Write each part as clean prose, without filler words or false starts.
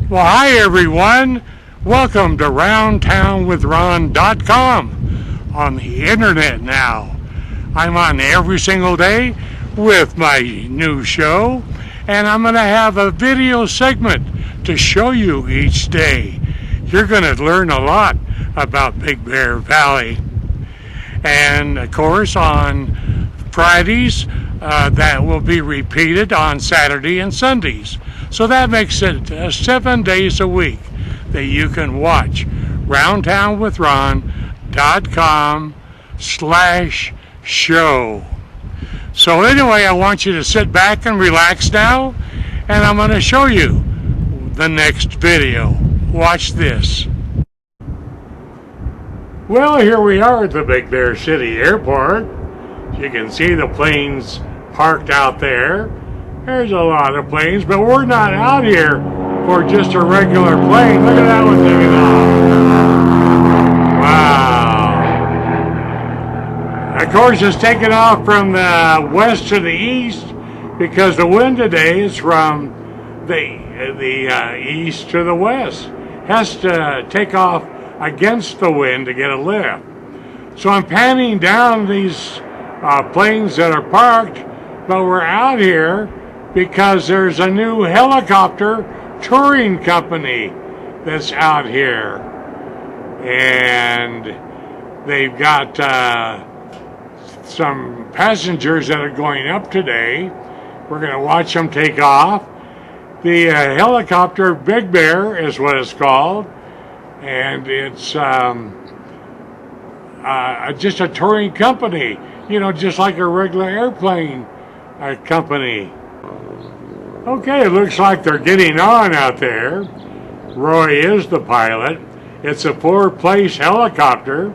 Well, hi everyone. Welcome to RoundTownWithRon.com on the internet now. I'm on every single day with my new show, and I'm going to have a video segment to show you each day. You're going to learn a lot about Big Bear Valley. And of course, on Fridays, that will be repeated on Saturday and Sundays. So that makes it 7 days a week that you can watch RoundTownWithRon.com/show. So anyway, I want you to sit back and relax now, and I'm going to show you the next video. Watch this. Well, here we are at the Big Bear City Airport. You can see the planes parked out there. There's a lot of planes, but we're not out here for just a regular plane. Look at that one taking off. Wow. Of course, it's taking off from the west to the east because the wind today is from the east to the west. Has to take off against the wind to get a lift. So I'm panning down these planes that are parked, but we're out here because there's a new helicopter touring company that's out here. And they've got some passengers that are going up today. We're going to watch them take off. The helicopter Big Bear is what it's called. And it's just a touring company, you know, just like a regular airplane company. Okay, it looks like they're getting on out there. Roy is the pilot. It's a 4-place helicopter,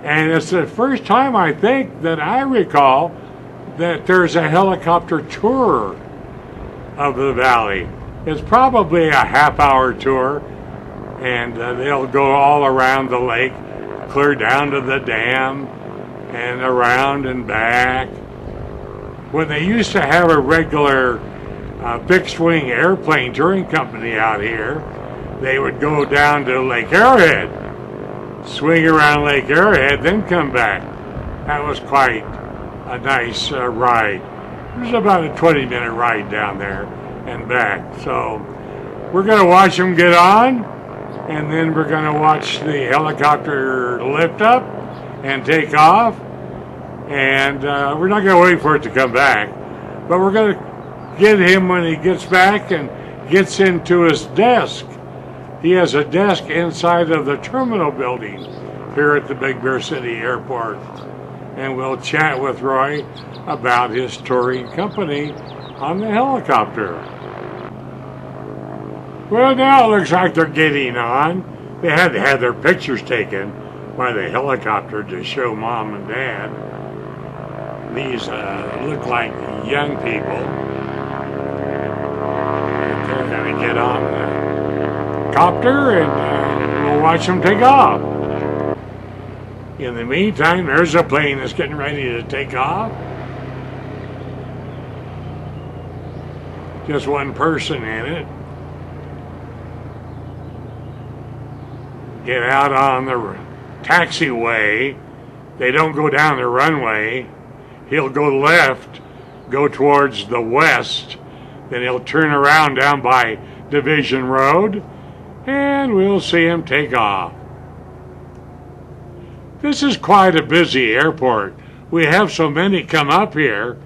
and it's the first time, I think, that I recall that there's a helicopter tour of the valley. It's probably a half-hour tour, and they'll go all around the lake, clear down to the dam, and around and back. When they used to have a regular fixed-wing airplane touring company out here, they would go down to Lake Arrowhead, swing around Lake Arrowhead, then come back. That was quite a nice ride. It was about a 20-minute ride down there and back. So we're going to watch them get on, and then we're going to watch the helicopter lift up and take off. And we're not going to wait for it to come back, but we're going to get him when he gets back and gets into his desk. He has a desk inside of the terminal building here at the Big Bear City Airport. And we'll chat with Roy about his touring company on the helicopter. Well, now it looks like they're getting on. They had to have their pictures taken by the helicopter to show Mom and Dad. These look like young people. They're going to get on the copter and we'll watch them take off. In the meantime, there's a plane that's getting ready to take off. Just one person in it. Get out on the taxiway. They don't go down the runway. He'll go left, go towards the west, then he'll turn around down by Division Road, and we'll see him take off. This is quite a busy airport. We have so many come up here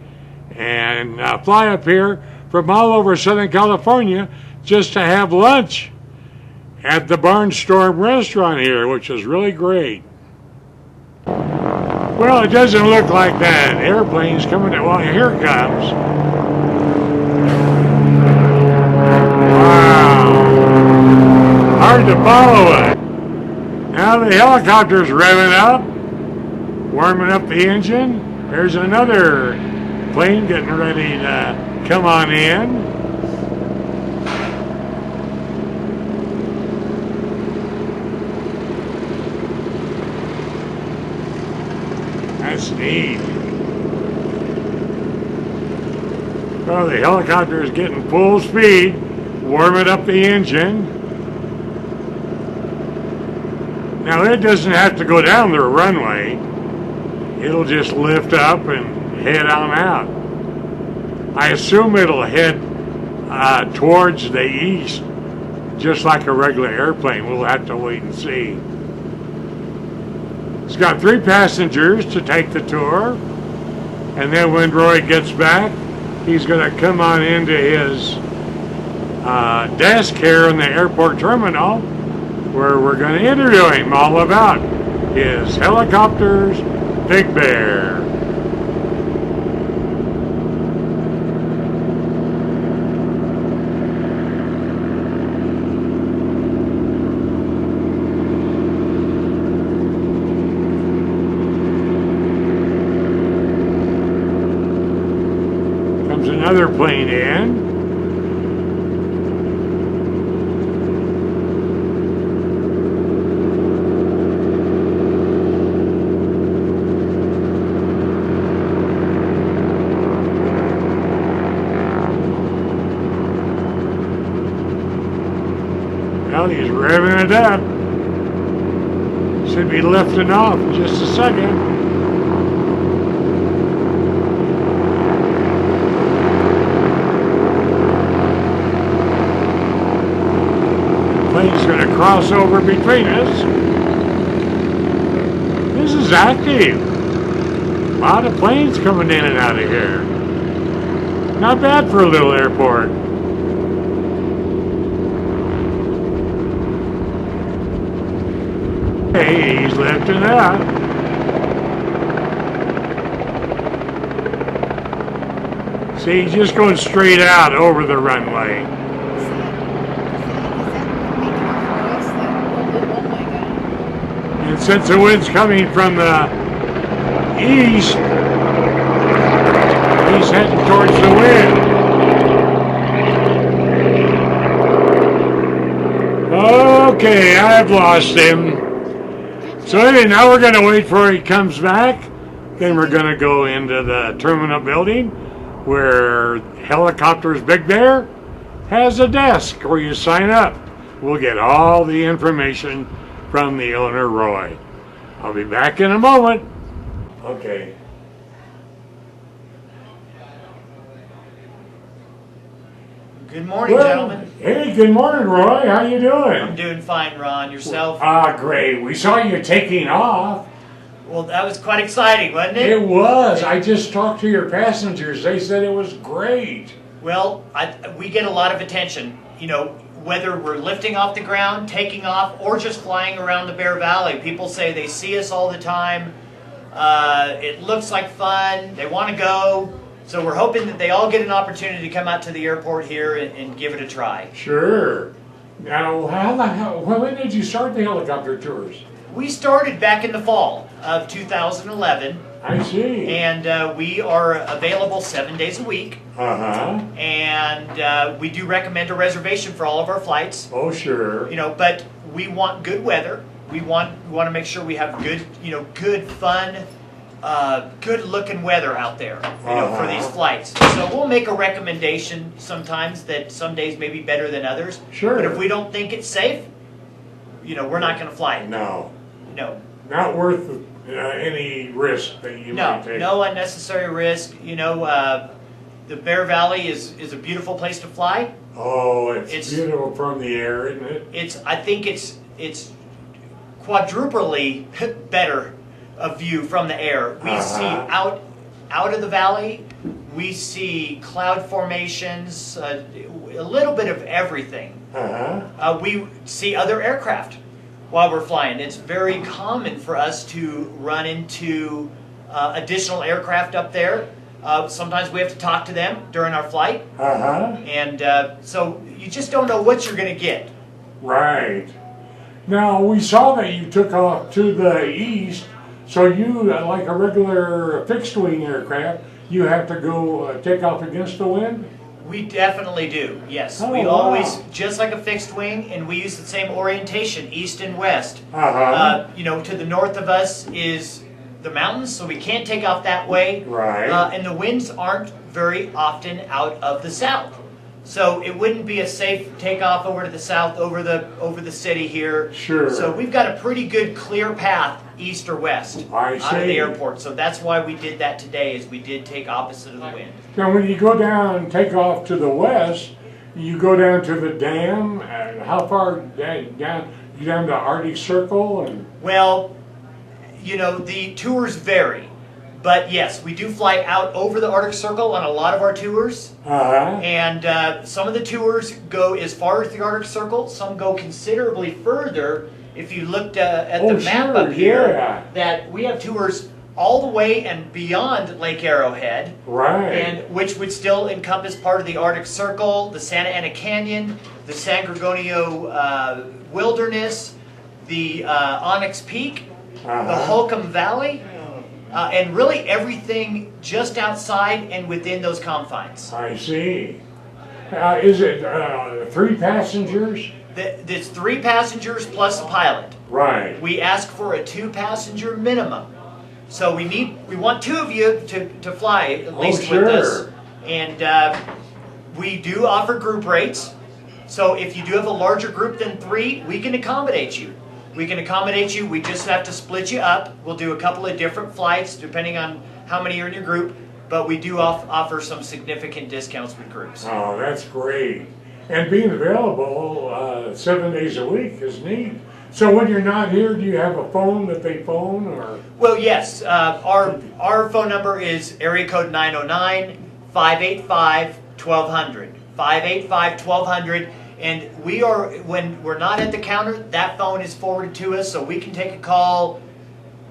and fly up here from all over Southern California just to have lunch at the Barnstorm restaurant here, which is really great. Well, it doesn't look like that airplane's coming. Well, here it comes. Wow. Hard to follow it. Now the helicopter's revving up, warming up the engine. There's another plane getting ready to come on in. That's neat. Well, the helicopter is getting full speed. warming up the engine. Now it doesn't have to go down the runway. It'll just lift up and head on out. I assume it'll head towards the east, just like a regular airplane. We'll have to wait and see. It's got 3 passengers to take the tour, and then when Roy gets back, he's going to come on into his desk here in the airport terminal, where we're going to interview him all about his helicopters, Big Bear. Comes another plane in. Well, he's revving it up. Should be lifting off in just a second. Plane's going to cross over between us. This is active. A lot of planes coming in and out of here. Not bad for a little airport. Hey, he's lifting up. See, he's just going straight out over the runway. And since the wind's coming from the east, he's heading towards the wind. Okay, I've lost him. So anyway, now we're going to wait for he comes back. Then we're going to go into the terminal building where Helicopters Big Bear has a desk where you sign up. We'll get all the information from the owner, Roy. I'll be back in a moment. Okay. Good morning, gentlemen. Hey, good morning, Roy. How you doing? I'm doing fine, Ron. Yourself? Great. We saw you taking off. Well, that was quite exciting, wasn't it? It was. I just talked to your passengers. They said it was great. Well, we get a lot of attention. You know, whether we're lifting off the ground, taking off, or just flying around the Bear Valley. People say they see us all the time. It looks like fun. They want to go. So we're hoping that they all get an opportunity to come out to the airport here and give it a try. Sure. Now, when did you start the helicopter tours? We started back in the fall of 2011. I see. And we are available 7 days a week. Uh-huh. And we do recommend a reservation for all of our flights. Oh, sure. You know, but we want good weather. We want to make sure we have good, good fun, good-looking weather out there, for these flights. So we'll make a recommendation sometimes that some days may be better than others. Sure. But if we don't think it's safe, we're not going to fly it. No. No. Not worth any risk that you might take. No unnecessary risk. The Bear Valley is a beautiful place to fly. Oh, it's beautiful from the air, isn't it? I think it's quadruply better a view from the air. We see out of the valley. We see cloud formations, a little bit of everything. We see other aircraft while we're flying. It's very common for us to run into additional aircraft up there. Sometimes we have to talk to them during our flight. And so you just don't know what you're going to get. Right. Now, we saw that you took off to the east, so you, like a regular fixed-wing aircraft, you have to go take off against the wind? We definitely do, yes. Oh, we wow. always, just like a fixed wing, and we use the same orientation, east and west. To the north of us is the mountains, so we can't take off that way. Right. And the winds aren't very often out of the south. So it wouldn't be a safe takeoff over to the south, over the city here. Sure. So we've got a pretty good clear path east or west I out of the see. airport. So that's why we did that today, is we did take opposite of the wind. Now, when you go down and take off to the west, you go down to the dam. And how far down? You down to Arctic Circle and. Well, the tours vary. But yes, we do fly out over the Arctic Circle on a lot of our tours. And some of the tours go as far as the Arctic Circle. Some go considerably further. If you looked at the map up here, that we have tours all the way and beyond Lake Arrowhead. Right. And which would still encompass part of the Arctic Circle, the Santa Ana Canyon, the San Gorgonio Wilderness, the Onyx Peak, the Holcomb Valley. And really everything just outside and within those confines. I see. Is it 3 passengers? It's 3 passengers plus a pilot. Right. We ask for a 2-passenger minimum. So we want 2 of you to fly at least with us. And we do offer group rates. So if you do have a larger group than 3, we can accommodate you. We just have to split you up. We'll do a couple of different flights depending on how many are in your group, but we do offer some significant discounts with groups. Oh, that's great. And being available 7 days a week is neat. So when you're not here, do you have a phone that they phone, or? Well, yes. Our phone number is area code 909-585-1200. 585-1200. And when we're not at the counter, that phone is forwarded to us, so we can take a call,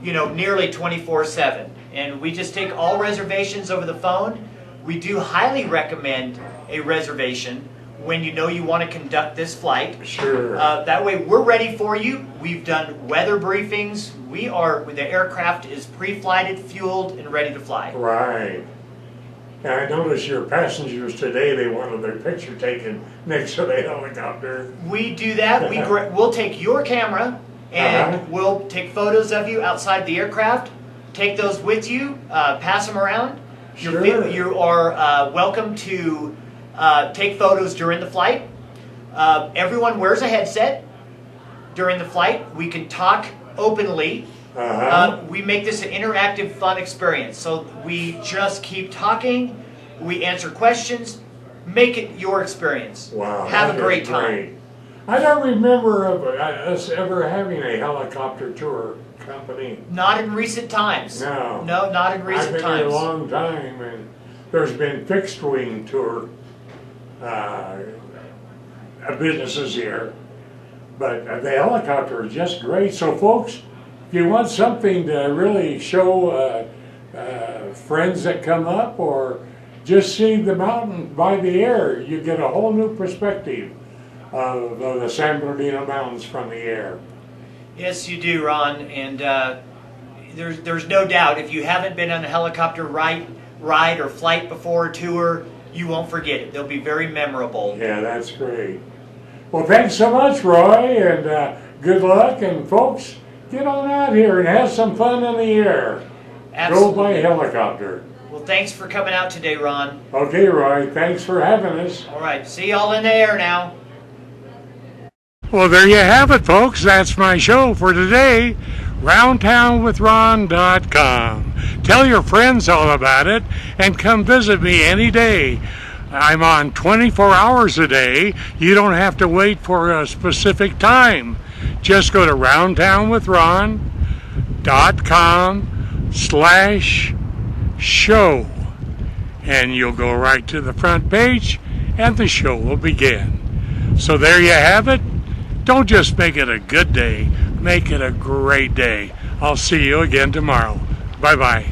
nearly 24/7. And we just take all reservations over the phone. We do highly recommend a reservation when you want to conduct this flight. Sure. That way we're ready for you. We've done weather briefings. The aircraft is pre-flighted, fueled, and ready to fly. Right. And I noticed your passengers today, they wanted their picture taken next to the helicopter. We do that. We'll take your camera and we'll take photos of you outside the aircraft, take those with you, pass them around. Sure. You are welcome to take photos during the flight. Everyone wears a headset during the flight. We can talk openly. We make this an interactive, fun experience. So we just keep talking. We answer questions. Make it your experience. Wow. Have a great time. I don't remember us ever having a helicopter tour company. Not in recent times. No. No, not in recent times. I've been times. here a long time, and there's been fixed wing tour businesses here. But the helicopter is just great. So folks, if you want something to really show friends that come up, or just see the mountain by the air, you get a whole new perspective of the San Bernardino Mountains from the air. Yes, you do, Ron. And there's no doubt, if you haven't been on a helicopter ride or flight before, tour, you won't forget it. They'll be very memorable. Yeah, that's great. Well, thanks so much, Roy, and good luck. And folks, get on out here and have some fun in the air. Absolutely. Go by helicopter. Well, thanks for coming out today, Ron. Okay, Roy, thanks for having us. All right, see y'all in the air now. Well, there you have it, folks. That's my show for today. RoundTownWithRon.com. Tell your friends all about it and come visit me any day. I'm on 24 hours a day. You don't have to wait for a specific time. Just go to RoundTownWithRon.com/show and you'll go right to the front page and the show will begin. So there you have it. Don't just make it a good day, make it a great day. I'll see you again tomorrow. Bye-bye.